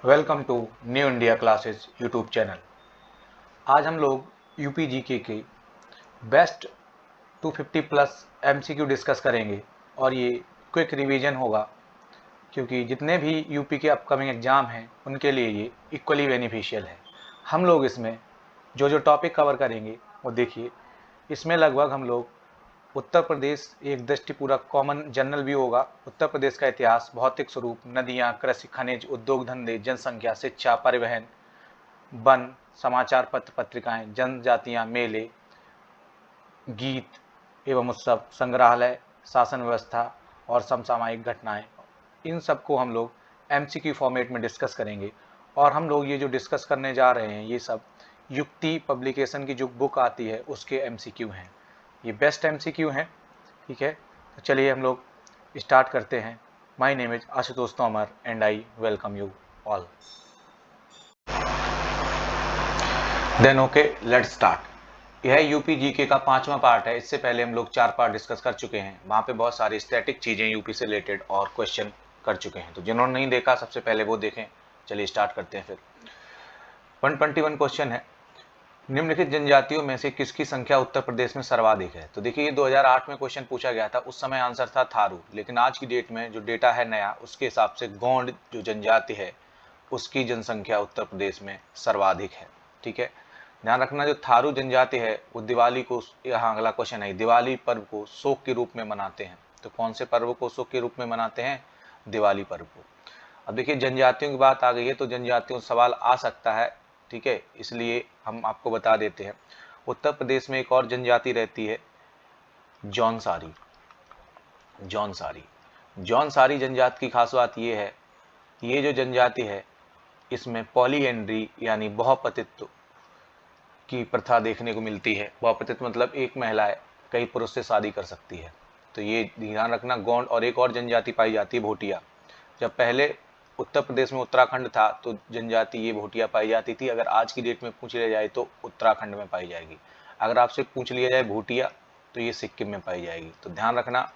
Welcome to New India Classes YouTube channel. आज हम लोग यूपी जीके के बेस्ट 250 प्लस एमसीक्यू डिस्कस करेंगे और ये क्विक रिवीजन होगा क्योंकि जितने भी यूपी के अपकमिंग एग्ज़ाम हैं उनके लिए ये इक्वली बेनिफिशियल है। हम लोग इसमें जो जो टॉपिक कवर करेंगे वो देखिए, इसमें लगभग हम लोग उत्तर प्रदेश एक दृष्टिपूर्वक कॉमन जनरल भी होगा। उत्तर प्रदेश का इतिहास, भौतिक स्वरूप, नदियाँ, कृषि, खनिज, उद्योग धंधे, जनसंख्या, शिक्षा, परिवहन, वन, समाचार पत्र पत्रिकाएं, जनजातियां, मेले, गीत एवं उत्सव, संग्रहालय, शासन व्यवस्था और समसामयिक घटनाएं, इन सब को हम लोग एमसीक्यू फॉर्मेट में डिस्कस करेंगे। और हम लोग ये जो डिस्कस करने जा रहे हैं ये सब युक्ति पब्लिकेशन की जो बुक आती है उसके एमसीक्यू हैं। ये बेस्ट एमसीक्यू हैं, ठीक है। तो चलिए हम लोग स्टार्ट करते हैं। My name is Ashutosh Tomar and I welcome you all. Then okay, let's start. यह यूपी जीके का 5वां पार्ट है। इससे पहले हम लोग 4 पार्ट डिस्कस कर चुके हैं, वहाँ पे बहुत सारी स्टैटिक चीज़ें यूपी से रिलेटेड और क्वेश्चन कर चुके हैं। तो जिन्होंने नहीं देखा सबसे पहले वो देखें। चलिए स्टार्ट करते हैं फिर। 121 क्वेश्चन है, निम्नलिखित जनजातियों में से किसकी संख्या उत्तर प्रदेश में सर्वाधिक है। तो देखिए ये 2008 में क्वेश्चन पूछा गया था, उस समय आंसर था थारू, लेकिन आज की डेट में जो डेटा है नया उसके हिसाब से गोंड जो जनजाति है उसकी जनसंख्या उत्तर प्रदेश में सर्वाधिक है, ठीक है। ध्यान रखना, जो थारू जनजाति है वो दिवाली को, यहाँ अगला क्वेश्चन है, दिवाली पर्व को शोक के रूप में मनाते हैं। तो कौन से पर्व को शोक के रूप में मनाते हैं? दिवाली पर्व को। अब देखिए जनजातियों की बात आ गई है तो जनजातियों सवाल आ सकता है, ठीक है, इसलिए हम आपको बता देते हैं। उत्तर प्रदेश में एक और जनजाति रहती है, जौनसारी। जौनसारी जौनसारी जनजाति की खास बात यह है, ये जो जनजाति है इसमें पॉलीएंड्री यानी बहुपतित्व की प्रथा देखने को मिलती है। बहुपतित्व मतलब एक महिला कई पुरुष से शादी कर सकती है। तो ये ध्यान रखना। गोंड और एक और जनजाति पाई जाती है, भोटिया। जब पहले उत्तर प्रदेश में उत्तराखंड था तो जनजाति ये भोटिया पाई जाती थी। अगर आज की डेट में पूछ लिया जाए तो उत्तराखंड में पाई जाएगी। अगर आपसे पूछ लिया जाए भोटिया तो ये सिक्किम में पाई जाएगी। तो ध्यान रखना,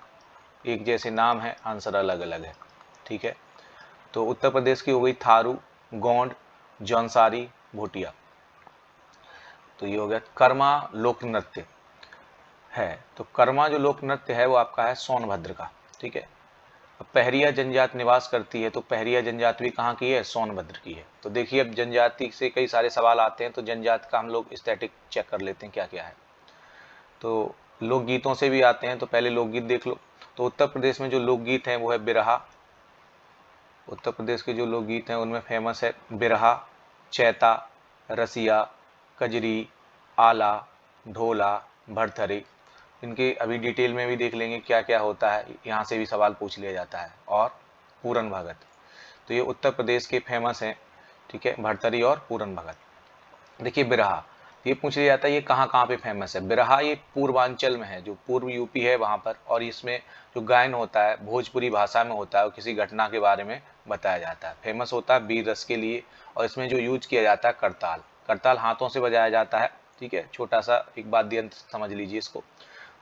एक जैसे नाम है, आंसर अलग अलग है, ठीक है। तो उत्तर प्रदेश की हो गई थारू, गोंड, जौनसारी, भोटिया। तो ये हो गया। कर्मा लोक नृत्य है, तो कर्मा जो लोक नृत्य है वो आपका है सोनभद्र का, ठीक है। अब पहरिया जनजाति निवास करती है, तो पहरिया जनजाति भी कहाँ की है? सोनभद्र की है। तो देखिए अब जनजाति से कई सारे सवाल आते हैं, तो जनजाति का हम लोग स्टैटिक चेक कर लेते हैं क्या क्या है। तो लोकगीतों से भी आते हैं, तो पहले लोकगीत देख लो। तो उत्तर प्रदेश में जो लोकगीत हैं वो है बिरहा। उत्तर प्रदेश के जो लोकगीत हैं उनमें फेमस है बिरहा, चैता, रसिया, कजरी, आला, ढोला, भरथरी। इनके अभी डिटेल में भी देख लेंगे क्या क्या होता है, यहाँ से भी सवाल पूछ लिया जाता है। और पूरन भगत, तो ये उत्तर प्रदेश के फेमस हैं, ठीक है, भरथरी और पूरन भगत। देखिए बिरहा, ये पूछ लिया जाता है ये कहाँ कहाँ पे फेमस है। बिरहा ये पूर्वांचल में है, जो पूर्व यूपी है वहाँ पर, और इसमें जो गायन होता है भोजपुरी भाषा में होता है और किसी घटना के बारे में बताया जाता है। फेमस होता है वीर रस के लिए, और इसमें जो यूज किया जाता है करताल। करताल हाथों से बजाया जाता है, ठीक है। छोटा सा एक वाद्य यंत्र समझ लीजिए इसको।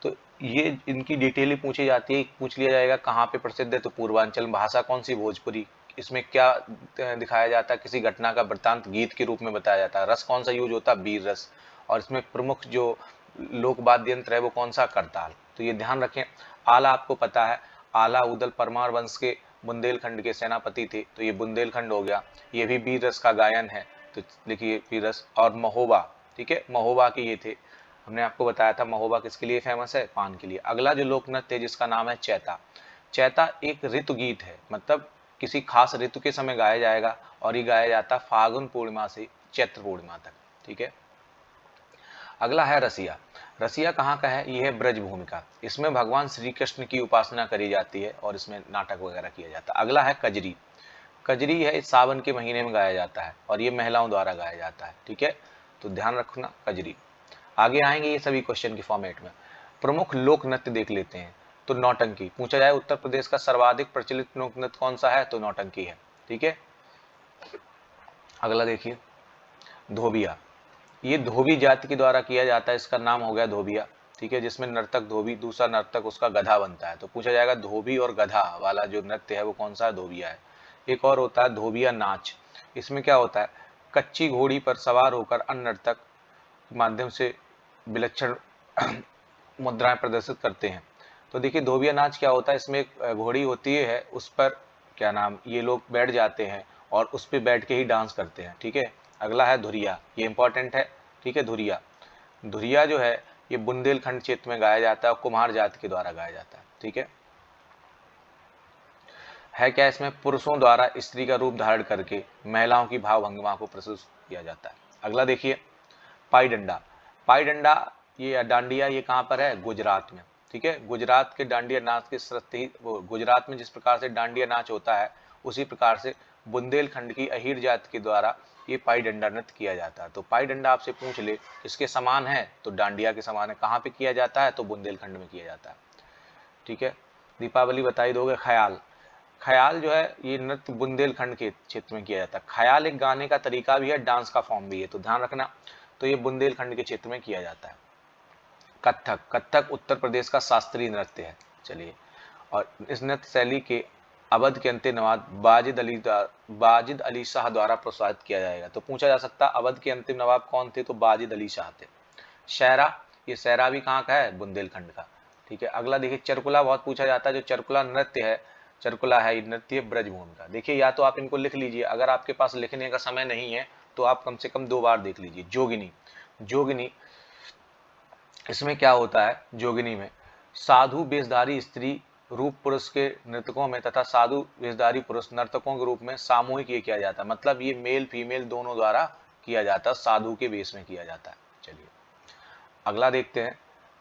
तो ये इनकी डिटेल ही पूछी जाती है। पूछ लिया जाएगा कहाँ पे प्रसिद्ध है, तो पूर्वांचल। भाषा कौन सी? भोजपुरी। इसमें क्या दिखाया जाता है? किसी घटना का वृत्तांत गीत के रूप में बताया जाता है। रस कौन सा यूज होता है? वीर रस। और इसमें प्रमुख जो लोक वाद्य यंत्र है वो कौन सा? करताल। तो ये ध्यान रखें। आला आपको पता है, आला उदल परमार वंश के बुंदेलखंड के सेनापति थे, तो ये बुंदेलखंड हो गया। ये भी वीर रस का गायन है, तो लिखिए वीर रस। और महोबा, ठीक है, महोबा के ये थे, हमने आपको बताया था महोबा किसके लिए फेमस है? पान के लिए। अगला जो लोक नृत्य है जिसका नाम है चैता। चैता एक ऋतु गीत है, मतलब किसी खास ऋतु के समय गाया जाएगा, और ये गाया जाता है फागुन पूर्णिमा से चैत्र पूर्णिमा तक, ठीक है। अगला है रसिया। रसिया कहाँ का है? ये है ब्रजभूमि का। इसमें भगवान श्री कृष्ण की उपासना करी जाती है और इसमें नाटक वगैरह किया जाता है। अगला है कजरी। कजरी है सावन के महीने में गाया जाता है और ये महिलाओं द्वारा गाया जाता है, ठीक है। तो ध्यान रखना कजरी। आगे आएंगे ये सभी क्वेश्चन की फॉर्मेट में। प्रमुख लोक नृत्य देख लेते हैं। तो नौटंकी पूछा जाए उत्तर प्रदेश का सर्वाधिक प्रचलित लोक नृत्य कौन सा है? तो नौटंकी है, ठीक है। अगला देखिए धोबिया। ये धोबी जाति के द्वारा किया जाता है, इसका नाम हो गया धोबिया, ठीक है। जिसमें नर्तक धोबी, दूसरा नर्तक उसका गधा बनता है। तो पूछा जाएगा धोबी और गधा वाला जो नृत्य है वो कौन सा है? धोबिया है। एक और होता है धोबिया नाच। इसमें क्या होता है, कच्ची घोड़ी पर सवार होकर अन्य नर्तक के माध्यम से विलक्षण मुद्राएं प्रदर्शित करते हैं। तो देखिए धोबिया नाच क्या होता है, इसमें एक घोड़ी होती है, उस पर क्या नाम ये लोग बैठ जाते हैं और उस पर बैठ के ही डांस करते हैं। ठीक है, अगला है धुरिया, ये इंपॉर्टेंट है। ठीक है, धुरिया, धुरिया जो है ये बुंदेलखंड क्षेत्र में गाया जाता है और कुम्हार जाति के द्वारा गाया जाता है। ठीक है क्या, इसमें पुरुषों द्वारा स्त्री का रूप धारण करके महिलाओं की भाव भंगिमा को प्रस्तुत किया जाता है। अगला देखिए पाई डंडा, पाई डंडा ये डांडिया ये कहाँ पर है, गुजरात में। ठीक है, गुजरात के डांडिया नाच के सृष्टि, गुजरात में जिस प्रकार से डांडिया नाच होता है उसी प्रकार से बुंदेलखंड की अहीर जाति के द्वारा ये पाई डंडा नृत्य किया जाता है। तो पाई डंडा आपसे पूछ ले किसके समान है, तो डांडिया के समान है। कहाँ पे किया जाता है, तो बुंदेलखंड में किया जाता है। ठीक है, दीपावली बताई दोगे। ख्याल, ख्याल जो है ये नृत्य बुंदेलखंड के क्षेत्र में किया जाता है। ख्याल एक गाने का तरीका भी है, डांस का फॉर्म भी है, तो ध्यान रखना। तो ये बुंदेलखंड के क्षेत्र में किया जाता है। कथक, कथक उत्तर प्रदेश का शास्त्रीय नृत्य है। चलिए, और इस नृत्य शैली के अवध के अंतिम नवाब बाजिद अली शाह द्वारा प्रोत्साहित किया जाएगा। तो पूछा जा सकता है अवध के अंतिम नवाब कौन थे, तो बाजिद अली शाह थे। शहरा, ये शहरा भी कहाँ का है, बुंदेलखंड का। ठीक है, अगला देखिए चरकुला, बहुत पूछा जाता है। जो चरकुला नृत्य है, चरकुला है ये नृत्य ब्रजभूमि का। देखिए या तो आप इनको लिख लीजिए, अगर आपके पास लिखने का समय नहीं है तो आप कम से कम 2 बार देख लीजिए। जोगिनी, जोगिनी इसमें क्या होता है, जोगिनी में साधु वेशधारी स्त्री रूप पुरुष के नर्तकों में तथा साधु वेशधारी पुरुष नर्तकों के रूप में सामूहिक ये किया जाता है। मतलब ये मेल फीमेल दोनों द्वारा किया जाता है, साधु के वेश में किया जाता है। चलिए अगला देखते हैं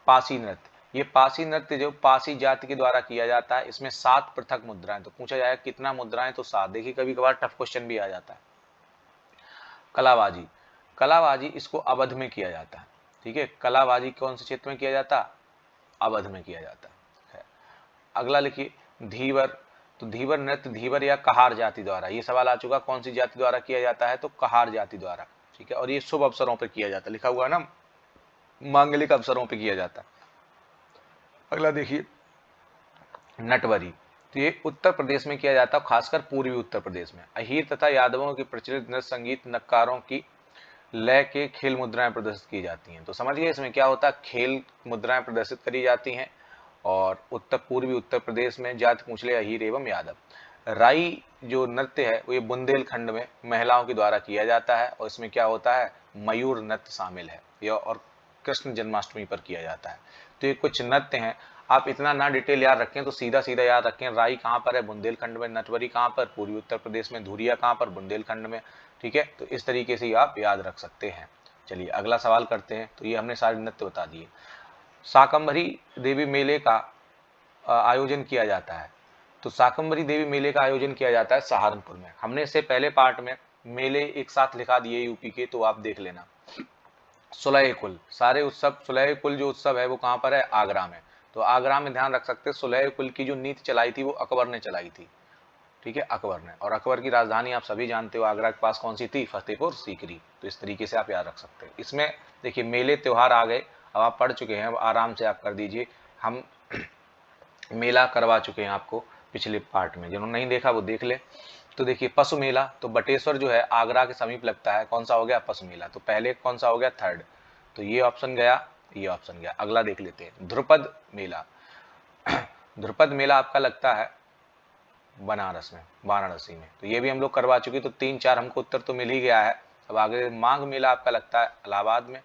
पासी नृत्य। ये पासी नृत्य जो पासी जाति के द्वारा किया जाता है, इसमें 7 पृथक मुद्राएं। तो पूछा जाएगा कितना मुद्राएं, तो 7। देखिए कभी कभार टफ क्वेश्चन भी आ जाता है। कलाबाजी, कलाबाजी इसको अवध में किया जाता है। ठीक है, कलाबाजी कौन से क्षेत्र में किया जाता है, अवध में किया जाता है। अगला लिखिए धीवर, तो धीवर नृत्य धीवर या कहार जाति द्वारा, ये सवाल आ चुका, कौन सी जाति द्वारा किया जाता है, तो कहार जाति द्वारा। ठीक है, और ये शुभ अवसरों पर किया जाता है, लिखा हुआ है ना, मांगलिक अवसरों पर किया जाता है। अगला देखिए नटवरी, तो ये उत्तर प्रदेश में किया जाता है, खासकर पूर्वी उत्तर प्रदेश में। अहीर तथा यादवों की प्रचलित नृत्य संगीत नक्कारों की लय के खेल मुद्राएं प्रदर्शित की जाती हैं। तो समझ गए इसमें क्या होता है, खेल मुद्राएं प्रदर्शित करी जाती हैं। और पूर्वी उत्तर प्रदेश में जाति पूछ ले अहीर एवं यादव। राई जो नृत्य है वो ये बुंदेलखंड में महिलाओं के द्वारा किया जाता है, और इसमें क्या होता है, मयूर नृत्य शामिल है यह, और कृष्ण जन्माष्टमी पर किया जाता है। तो ये कुछ नृत्य हैं, आप इतना ना डिटेल याद रखें, तो सीधा सीधा याद रखें राई कहाँ पर है, बुंदेलखंड में। नटवरी कहाँ पर, पूर्वी उत्तर प्रदेश में। धुरिया कहाँ पर, बुंदेलखंड में। ठीक है, तो इस तरीके से आप याद रख सकते हैं। चलिए अगला सवाल करते हैं। तो ये हमने सारे नृत्य बता दिए। शाकंभरी देवी मेले का आयोजन किया जाता है। तो शाकंभरी देवी मेले का आयोजन किया जाता है सहारनपुर में। हमने इससे पहले पार्ट में मेले एक साथ लिखा दिए यूपी के, तो आप देख लेना। सुलह कुल, सारे उत्सव, सुलह कुल जो उत्सव है वो कहाँ पर है, आगरा में। तो आगरा में ध्यान रख सकते हैं, सुलह कुल की जो नीति चलाई थी वो अकबर ने चलाई थी। ठीक है, अकबर ने। और अकबर की राजधानी आप सभी जानते हो आगरा के पास कौन सी थी, फतेहपुर सीकरी। तो इस तरीके से आप याद रख सकते हैं। इसमें देखिए मेले त्योहार आ गए, अब आप पढ़ चुके हैं, अब आराम से आप कर दीजिए। हम मेला करवा चुके हैं आपको पिछले पार्ट में, जिन्होंने नहीं देखा वो देख ले। तो देखिए पशु मेला, तो बटेश्वर जो है आगरा के समीप लगता है, कौन सा हो गया, पशु मेला। तो पहले कौन सा हो गया, थर्ड। तो ये ऑप्शन गया, ये ऑप्शन गया। अगला देख लेते हैं ध्रुपद मेला। ध्रुपद मेला आपका लगता है बनारस में, वाराणसी में। तो ये भी हम लोग करवा चुके, तो 3-4 हमको उत्तर तो मिल ही गया है। अब आगे माघ मेला आपका लगता है इलाहाबाद में,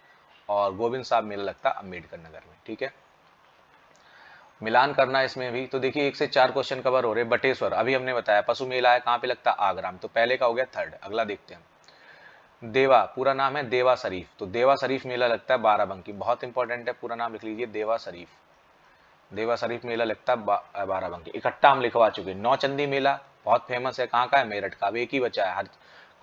और गोविंद साहब मेला लगता है अम्बेडकर नगर में। ठीक है, मिलान करना इसमें भी। तो देखिए 1 से 4 क्वेश्चन कवर हो रहे। बटेश्वर अभी हमने बताया, पशु मेला है कहाँ पे लगता है, आगरा में। तो पहले का हो गया थर्ड। अगला देखते हैं देवा, पूरा नाम है देवा शरीफ। तो देवा शरीफ मेला लगता है बाराबंकी, बहुत इंपॉर्टेंट है, पूरा नाम लिख लीजिए देवा शरीफ। देवा शरीफ मेला लगता है बाराबंकी। इकट्ठा हम लिखवा चुके। नौचंदी मेला बहुत फेमस है, कहाँ का है, मेरठ का। अब एक ही बचा है,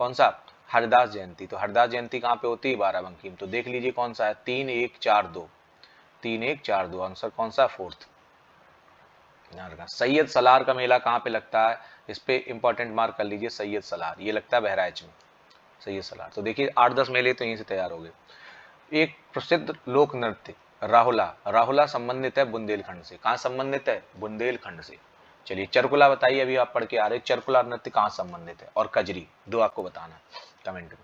कौन सा, हरदास जयंती। तो हरदास जयंती कहाँ पे होती है, बाराबंकी में। तो देख लीजिए कौन सा है, 3-1-4-2, 3-1-4-2, आंसर कौन सा, फोर्थ। सैयद सलार का मेला कहाँ पे लगता है, इस पे इंपॉर्टेंट मार्क कर लीजिए, सैयद सलार, ये लगता है बहराइच में, सैयद सलार। तो देखिए 8-10 मेले तो यहीं से तैयार हो गए। एक प्रसिद्ध लोक नृत्य राहुला, राहुला संबंधित है बुंदेलखंड से। कहाँ संबंधित है, बुंदेलखंड से। चलिए चरकुला बताइए, अभी आप पढ़ के आ रहे, चरकुला नृत्य कहाँ संबंधित है, और कजरी, दो आपको बताना कमेंट में।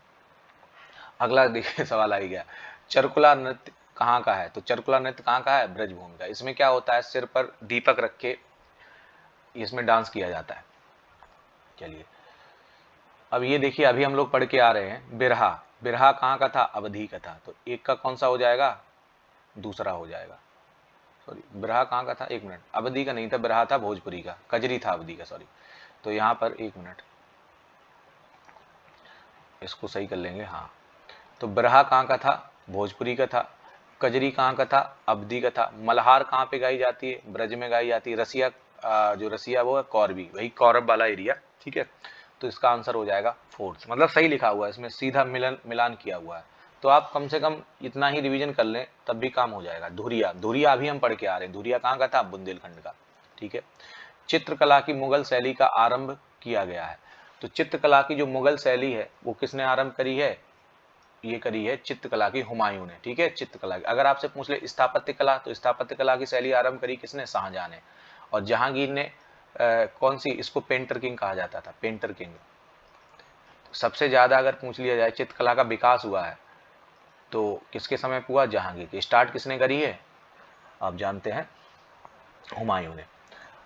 अगला देखिए सवाल आ गया, चरकुला नृत्य कहाँ का है, तो चरकुला नृत्य कहाँ का है, ब्रजभूमि का। इसमें क्या होता है, सिर पर दीपक रख के इसमें डांस किया जाता है। चलिए अब ये देखिए, अभी हम लोग पढ़ के आ रहे हैं बिरहा, बिरहा कहाँ का था, अवधी का था, तो एक का कौन सा हो जाएगा, दूसरा हो जाएगा। सॉरी बिरहा कहाँ का था, एक मिनट, अवधी का नहीं था, बिरहा था भोजपुरी का, कजरी था अवधी का, सॉरी। तो यहाँ पर एक मिनट इसको सही कर लेंगे, हाँ। तो बिरहा कहाँ का था, भोजपुरी का था। कजरी कहाँ का था, अवधी का था। मल्हार कहाँ पे गाई जाती है, ब्रज में गाई जाती है। रसिया जो रसिया वो है कौरवी, वही कौरव वाला एरिया, ठीक है। तो इसका आंसर हो जाएगा फोर्थ, मतलब सही लिखा हुआ है इसमें, सीधा मिलान किया हुआ है। तो आप कम से कम इतना ही रिवीजन कर लें तब भी काम हो जाएगा। धुरिया, धुरिया अभी हम पढ़ के आ रहे हैं, धुरिया कहाँ का था, बुंदेलखंड का, ठीक है। चित्रकला की मुगल शैली का आरंभ किया गया है, तो चित्रकला की जो मुगल शैली है वो किसने आरंभ करी है, ये करी है चित्रकला की हुमायूं ने, ठीक है। चित्रकला की, अगर आपसे पूछ ले स्थापत्य कला, तो स्थापत्य कला की शैली आरंभ करी किसने, शाहजहां ने। और जहांगीर ने कौन सी, इसको पेंटर किंग कहा जाता था, पेंटर किंग। सबसे ज्यादा अगर पूछ लिया जाए चित्रकला का विकास हुआ है तो किसके समय हुआ, जहांगीर की। स्टार्ट किसने करी है, आप जानते हैं, हुमायूं ने।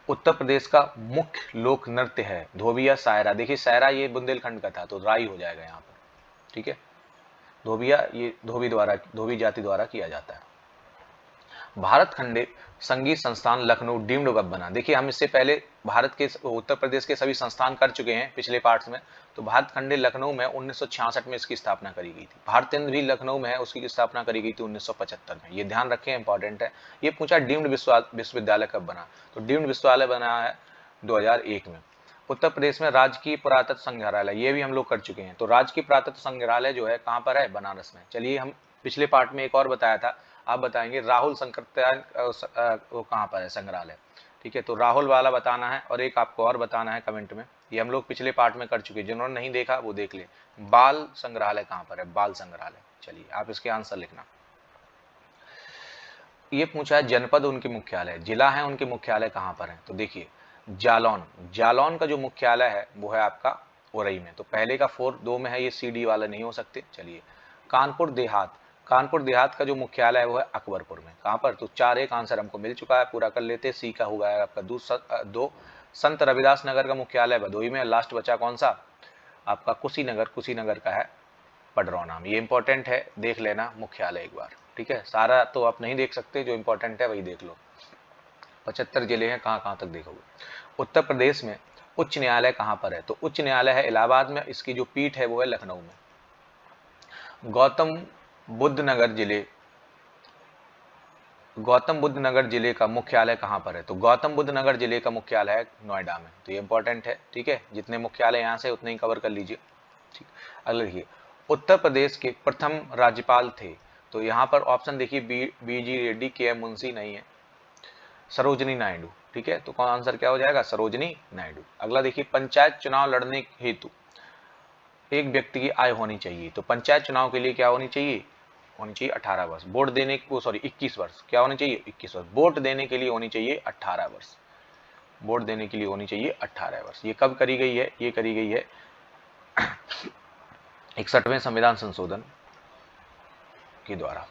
उत्तर प्रदेश का मुख्य लोक नृत्य है धोबिया सायरा। देखिए सायरा ये बुंदेलखंड का था, तो राई हो जाएगा यहाँ पर, ठीक है। धोबिया ये धोबी जाति द्वारा किया जाता है। भारत खंडे संगीत संस्थान लखनऊ डीम्ड कब बना। देखिए हम इससे पहले भारत के उत्तर प्रदेश के सभी संस्थान कर चुके हैं पिछले पार्ट्स में। तो भारत खंडे लखनऊ में 1966 में इसकी स्थापना करी गई थी। भारतेंद्र भी लखनऊ में है, उसकी स्थापना करी गई थी 1975 में। ये ध्यान रखें, इंपॉर्टेंट है। ये पूछा डीम्ड विश्वविद्यालय कब बना, तो डीम्ड विश्वविद्यालय बना है 2001 में। उत्तर प्रदेश में राजकीय पुरातत्व संग्रहालय, ये भी हम लोग कर चुके हैं। तो राजकीय पुरातत्व संग्रहालय जो है कहाँ पर है, बनारस में। चलिए हम पिछले पार्ट में एक और बताया था, आप बताएंगे राहुल संकृत्यायन वो कहाँ पर है संग्रहालय, ठीक है। तो राहुल वाला बताना है, और एक आपको और बताना है कमेंट में। ये हम लोग पिछले पार्ट में कर चुके हैं, जिन्होंने नहीं देखा वो देख ले। बाल संग्रहालय कहाँ पर है, बाल संग्रहालय। चलिए आप इसके आंसर लिखना। ये पूछा है जनपद उनके मुख्यालय, जिला है उनके मुख्यालय कहाँ पर है, तो देखिए जालौन, जालौन का जो मुख्यालय है वो है आपका उरई में। तो पहले का 4-2 में है, ये CD वाले नहीं हो सकते। चलिए कानपुर देहात, कानपुर देहात का जो मुख्यालय है वो है अकबरपुर में। कहाँ पर, तो 4-1 आंसर हमको मिल चुका है, पूरा कर लेते। सी का होगा आपका 2। संत रविदास नगर का मुख्यालय भदोही में। लास्ट बचा कौन सा, आपका कुशीनगर, कुशीनगर का है पडरौना में। ये इंपॉर्टेंट है, देख लेना मुख्यालय एक बार, ठीक है। सारा तो आप नहीं देख सकते, जो इंपॉर्टेंट है वही देख लो। 75 जिले हैं, कहाँ कहाँ तक देखोगे। उत्तर प्रदेश में उच्च न्यायालय कहाँ पर है, तो उच्च न्यायालय है इलाहाबाद में, इसकी जो पीठ है वो है लखनऊ में। गौतम बुद्ध नगर जिले का मुख्यालय कहाँ पर है, तो गौतम बुद्ध नगर जिले का मुख्यालय है नोएडा में। तो ये इंपॉर्टेंट है, ठीक है। जितने मुख्यालय यहाँ से उतने ही कवर कर लीजिए, ठीक। अगला देखिए, उत्तर प्रदेश के प्रथम राज्यपाल थे, तो यहाँ पर ऑप्शन देखिए BG रेड्डी, KM मुंशी नहीं है, सरोजनी नायडू, ठीक है। तो कौन आंसर क्या हो जाएगा, सरोजनी नायडू। अगला देखिए, पंचायत चुनाव लड़ने हेतु एक व्यक्ति की आय होनी चाहिए, तो पंचायत चुनाव के लिए क्या होनी चाहिए, 18 वर्ष। वोट देने को, सॉरी 21 वर्ष, क्या होनी चाहिए, 21 वर्ष। वोट देने के लिए होनी चाहिए 18 वर्ष, वोट देने के लिए होनी चाहिए 18 वर्ष। ये कब करी गई है, ये करी गई है 61वें संविधान संशोधन के द्वारा,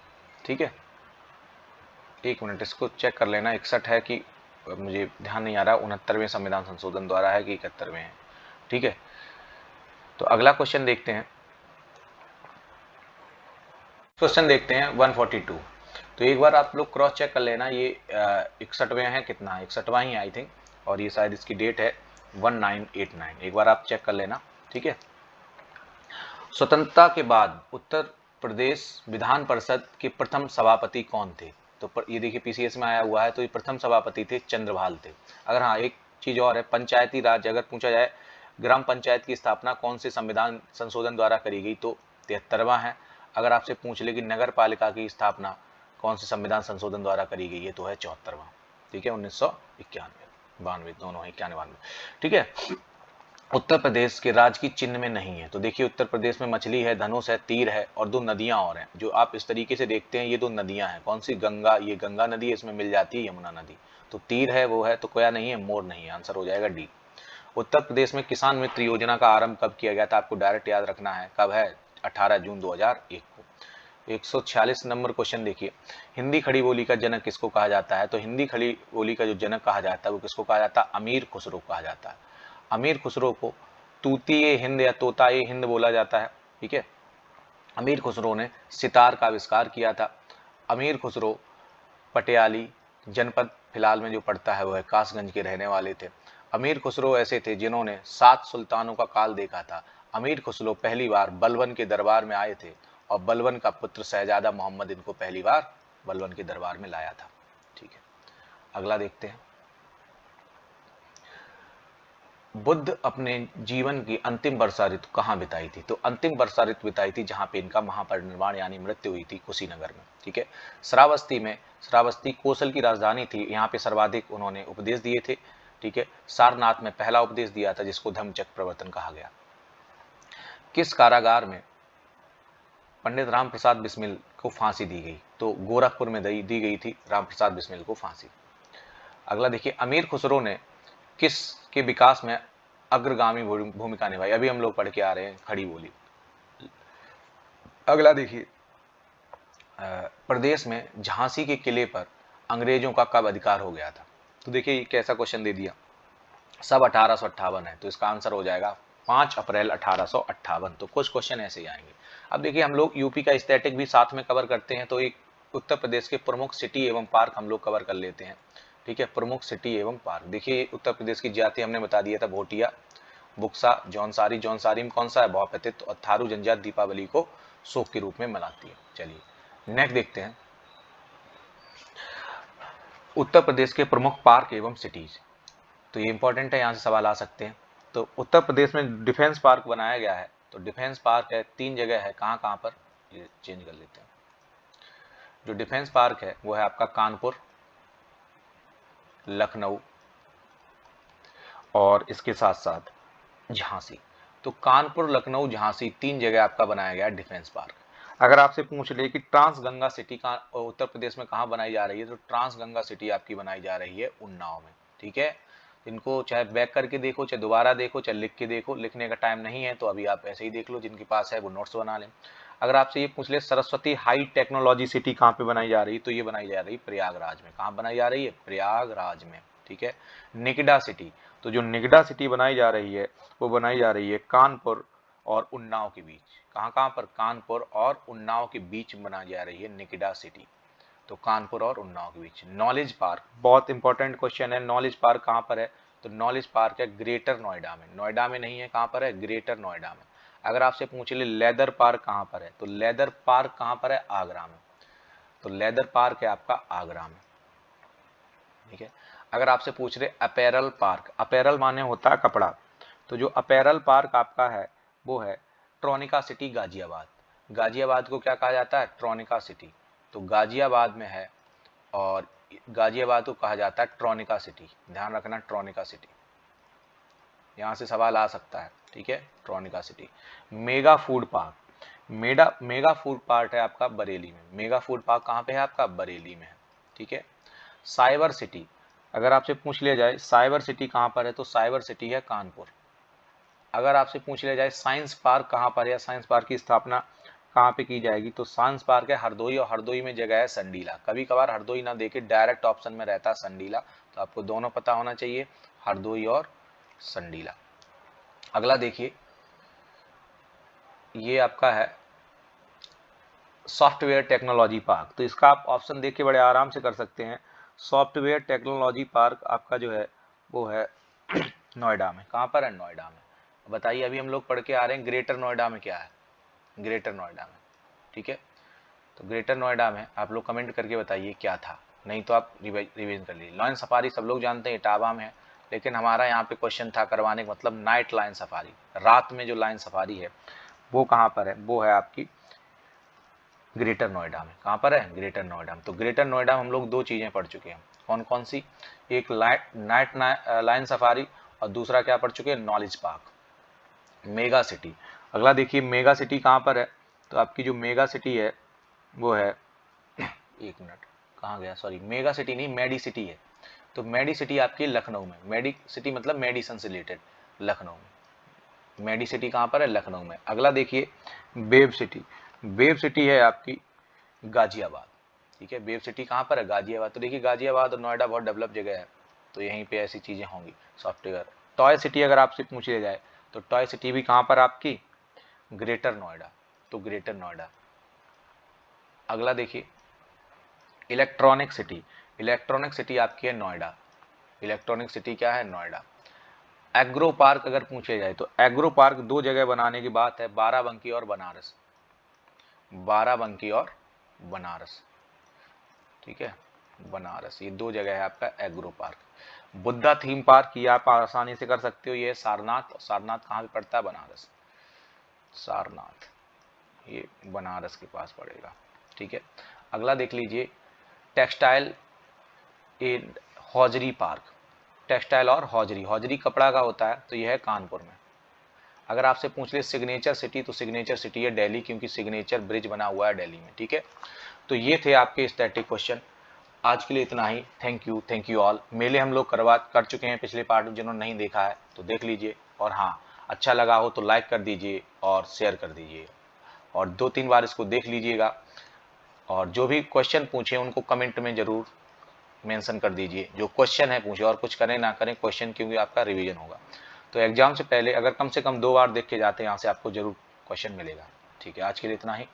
ठीक है। एक मिनट इसको चेक कर लेना, 61 है कि, मुझे ध्यान नहीं आ रहा, 69वें संविधान संशोधन द्वारा है कि 71वें है, ठीक है। तो अगला क्वेश्चन देखते हैं, क्वेश्चन देखते हैं 142। तो एक बार आप लोग क्रॉस चेक कर लेना, ये 61वें है, कितना है, 61वां ही आई थिंक, और ये शायद इसकी डेट है 1989। एक बार आप चेक कर लेना, ठीक है। स्वतंत्रता के बाद उत्तर प्रदेश विधान परिषद के प्रथम सभापति कौन थे, तो ये देखिए PCS में आया हुआ है, तो ये प्रथम सभापति थे चंद्रभाल थे। अगर हाँ एक चीज और है, पंचायती राज अगर पूछा जाए, ग्राम पंचायत की स्थापना कौन से संविधान संशोधन द्वारा करी गई, तो 73वां है। अगर आपसे पूछ ले कि नगर पालिका की स्थापना कौन से संविधान संशोधन द्वारा करी गई है, तो है 74वां, ठीक है, 1991 दोनों 91, ठीक है। उत्तर प्रदेश के राजकीय चिन्ह में नहीं है, तो देखिए उत्तर प्रदेश में मछली है, धनुष है, तीर है, और 2 नदियां और हैं, जो आप इस तरीके से देखते हैं। ये 2 नदियां हैं, कौन सी, गंगा, ये गंगा नदी है, इसमें मिल जाती है यमुना नदी। तो तीर है वो है, तो कोया नहीं है, मोर नहीं है, आंसर हो जाएगा डी। उत्तर प्रदेश में किसान मित्र योजना का आरंभ कब किया गया था? आपको डायरेक्ट याद रखना है, कब है? 18 जून 2001 को। 146 नंबर क्वेश्चन देखिए, हिंदी खड़ी बोली का जनक किसको कहा जाता है? तो हिंदी खड़ी बोली का जो जनक कहा जाता है वो किसको कहा जाता है? अमीर खुसरो कहा जाता है। अमीर खुसरो को तूतीए हिंद या तोताए हिंद बोला जाता है, ठीक है। अमीर खुसरो ने सितार का आविष्कार किया था। अमीर खुसरो पटियाली जनपद फिलहाल में जो पड़ता है वो है कासगंज के रहने वाले थे। अमीर खुसरो ऐसे थे जिन्होंने 7 सुल्तानों का काल देखा था। अमीर खुसरो पहली बार बलबन के दरबार में आए थे और बलबन का पुत्र शहजादा मोहम्मद इनको पहली बार बलबन के दरबार में लाया था। ठीक है, अगला देखते हैं। बुद्ध अपने जीवन की अंतिम वर्षा ऋतु कहाँ बिताई थी? तो अंतिम वर्षा ऋतु बिताई थी जहाँ पे इनका महापरिनिर्वाण यानी मृत्यु हुई थी, कुशीनगर में। ठीक है, श्रावस्ती में, श्रावस्ती कौशल की राजधानी थी, यहाँ पे सर्वाधिक उन्होंने उपदेश दिए थे। ठीक है, सारनाथ में पहला उपदेश दिया था जिसको धम्मचक्र प्रवर्तन कहा गया। किस कारागार में पंडित राम प्रसाद बिस्मिल को फांसी दी गई? तो गोरखपुर में दी गई थी राम प्रसाद बिस्मिल को फांसी। अगला देखिए, अमीर खुसरो ने किस के विकास में अग्रगामी भूमिका निभाई? अभी हम लोग पढ़ के आ रहे हैं खड़ी बोली। अगला देखिए, प्रदेश में झांसी के किले पर अंग्रेजों का कब अधिकार हो गया था? तो देखिए कैसा क्वेश्चन दे दिया, सब 1858 है, तो इसका आंसर हो जाएगा 5 अप्रैल 1858। तो कुछ क्वेश्चन ऐसे ही आएंगे। अब देखिए हम लोग यूपी का स्टैटिक भी साथ में कवर करते हैं, तो एक उत्तर प्रदेश के प्रमुख सिटी एवं पार्क हम लोग कवर कर लेते हैं। ठीक है, प्रमुख सिटी एवं पार्क। देखिए उत्तर प्रदेश की जाति हमने बता दिया था, भोटिया, बुक्सा, जौनसारी। जौनसारी में कौन सा है? बहुपतित। और थारू जनजात दीपावली को शोक के रूप में मनाती है। चलिए नेक्स्ट देखते हैं, उत्तर प्रदेश के प्रमुख पार्क एवं सिटीज। तो ये इंपॉर्टेंट है, यहाँ से सवाल आ सकते हैं। तो उत्तर प्रदेश में डिफेंस पार्क बनाया गया है, तो डिफेंस पार्क है 3 जगह है, कहाँ कहाँ पर? ये चेंज कर लेते हैं। जो डिफेंस पार्क है वो है आपका कानपुर, लखनऊ और इसके साथ साथ झांसी। तो कानपुर, लखनऊ, झांसी 3 जगह आपका बनाया गया है डिफेंस पार्क। अगर आपसे पूछ ले कि ट्रांस गंगा सिटी का उत्तर प्रदेश में कहाँ बनाई जा रही है, तो ट्रांस गंगा सिटी आपकी बनाई जा रही है उन्नाव में। ठीक है, इनको चाहे बैक करके देखो, चाहे दोबारा देखो, चाहे लिख के देखो, लिखने का टाइम नहीं है तो अभी आप ऐसे ही देख लो, जिनके पास है वो नोट्स बना लें। अगर आपसे ये पूछ ले सरस्वती हाई टेक्नोलॉजी सिटी कहाँ पे बनाई जा रही है, तो ये बनाई जा रही है प्रयागराज में। कहाँ बनाई जा रही है? प्रयागराज में। ठीक है, निगडा सिटी, तो जो निगडा सिटी बनाई जा रही है वो बनाई जा रही है कानपुर और उन्नाव के बीच। कहाँ कहाँ पर? कानपुर और उन्नाव के बीच बनाई जा रही है निगडा सिटी, तो कानपुर और उन्नाव के बीच। नॉलेज पार्क, बहुत इंपॉर्टेंट क्वेश्चन है, नॉलेज पार्क कहाँ पर है? तो नॉलेज पार्क है ग्रेटर नोएडा में। नोएडा में नहीं है, कहाँ पर है? ग्रेटर नोएडा में। अगर आपसे पूछ ले लेदर पार्क कहाँ पर है, तो लेदर पार्क कहाँ पर है? आगरा में। तो लेदर पार्क है आपका आगरा में। ठीक है, अगर आपसे पूछ रहे अपैरल पार्क, अपैरल माने होता है कपड़ा, तो जो अपैरल पार्क आपका है वो है ट्रोनिका सिटी, गाजियाबाद। गाजियाबाद को क्या कहा जाता है? ट्रोनिका सिटी। तो गाजियाबाद में है और गाजियाबाद को कहा जाता है ट्रोनिका सिटी। ध्यान रखना, ट्रोनिका सिटी, यहाँ से सवाल आ सकता है। ठीक है, Tronica city. Mega food park, mega food park है आपका बरेली में। मेगा फूड पार्क कहाँ पे है आपका? बरेली में है। ठीक है, साइबर सिटी, अगर आपसे पूछ लिया जाए साइबर सिटी कहाँ पर है, तो साइबर सिटी है कानपुर। अगर आपसे पूछ लिया जाए साइंस पार्क कहाँ पर है, साइंस पार्क की स्थापना कहाँ पे की जाएगी, तो साइंस पार्क है हरदोई, और हरदोई में जगह है संडीला। कभी कभार हरदोई ना देके डायरेक्ट ऑप्शन में रहता है संडीला, तो आपको दोनों पता होना चाहिए, हरदोई और संडीला। अगला देखिए, ये आपका है सॉफ्टवेयर टेक्नोलॉजी पार्क। तो इसका आप ऑप्शन देख के बड़े आराम से कर सकते हैं। सॉफ्टवेयर टेक्नोलॉजी पार्क आपका जो है वो है नोएडा में। कहाँ पर है? नोएडा में। बताइए, अभी हम लोग पढ़ के आ रहे हैं ग्रेटर नोएडा में क्या है? ग्रेटर नोएडा में। ठीक है, तो ग्रेटर नोएडा में आप लोग कमेंट करके बताइए क्या था, नहीं तो आप रिवीजन कर लीजिए। लायन सफारी सब लोग जानते हैं इटावा में है, लेकिन हमारा यहाँ पे क्वेश्चन था करवाने का मतलब नाइट लायन सफारी, रात में जो लायन सफारी है वो कहाँ पर है? वो है आपकी ग्रेटर नोएडा में। कहाँ पर है? ग्रेटर नोएडा में। तो ग्रेटर नोएडा में हम लोग 2 चीज़ें पढ़ चुके हैं, कौन कौन सी? एक नाइट लायन सफारी और दूसरा क्या पढ़ चुके हैं? Knowledge park. मेगा सिटी, अगला देखिए मेगा सिटी कहाँ पर है, तो आपकी जो मेगा सिटी है वो है, एक मिनट, कहाँ गया, सॉरी, मेगा सिटी नहीं, मेडी सिटी है। तो मेडी सिटी आपकी लखनऊ में, मेडी सिटी मतलब मेडिसन से रिलेटेड, लखनऊ में। मेडी सिटी कहाँ पर है? लखनऊ में। अगला देखिए वेब सिटी, वेब सिटी है आपकी गाजियाबाद, ठीक है। वेब सिटी कहाँ पर है? गाजियाबाद। तो देखिए गाजियाबाद और नोएडा बहुत डेवलप जगह है, तो यहीं पे ऐसी चीज़ें होंगी सॉफ्टवेयर। टॉय सिटी अगर आपसे पूछ लिया जाए तो टॉय सिटी भी कहाँ पर आपकी? ग्रेटर नोएडा, तो ग्रेटर नोएडा। अगला देखिए इलेक्ट्रॉनिक सिटी, इलेक्ट्रॉनिक सिटी आपकी है नोएडा, इलेक्ट्रॉनिक सिटी क्या है? नोएडा। एग्रो पार्क अगर पूछे जाए तो एग्रो पार्क दो जगह बनाने की बात है, बाराबंकी और बनारस, बाराबंकी और बनारस, ठीक है, बनारस, ये दो जगह है आपका agro park. Buddha theme park ये आप आसानी से कर सकते हो, ये सारनाथ, सारनाथ कहाँ पे पड़ता है? बनारस, सारनाथ ये बनारस के पास पड़ेगा, ठीक है। अगला देख लीजिए textile and hosiery park, textile और हौजरी, हौजरी कपड़ा का होता है, तो यह है कानपुर में। अगर आपसे पूछ ले सिग्नेचर सिटी, तो सिग्नेचर सिटी है दिल्ली, क्योंकि सिग्नेचर ब्रिज बना हुआ है दिल्ली में, ठीक है। तो ये थे आपके स्टैटिक क्वेश्चन। आज के लिए इतना ही। Thank you all. मेले हम लोग कर चुके हैं पिछले पार्ट में, जिन्होंने नहीं देखा है तो देख लीजिए, और हाँ अच्छा लगा हो तो लाइक कर दीजिए और शेयर कर दीजिए, और 2-3 बार इसको देख लीजिएगा, और जो भी क्वेश्चन पूछे उनको कमेंट में ज़रूर मेंशन कर दीजिए, जो क्वेश्चन है पूछे, और कुछ करें ना करें क्वेश्चन, क्योंकि आपका रिवीजन होगा। तो एग्जाम से पहले अगर कम से कम 2 बार देख के जाते हैं यहाँ से, आपको जरूर क्वेश्चन मिलेगा, ठीक है। आज के लिए इतना ही।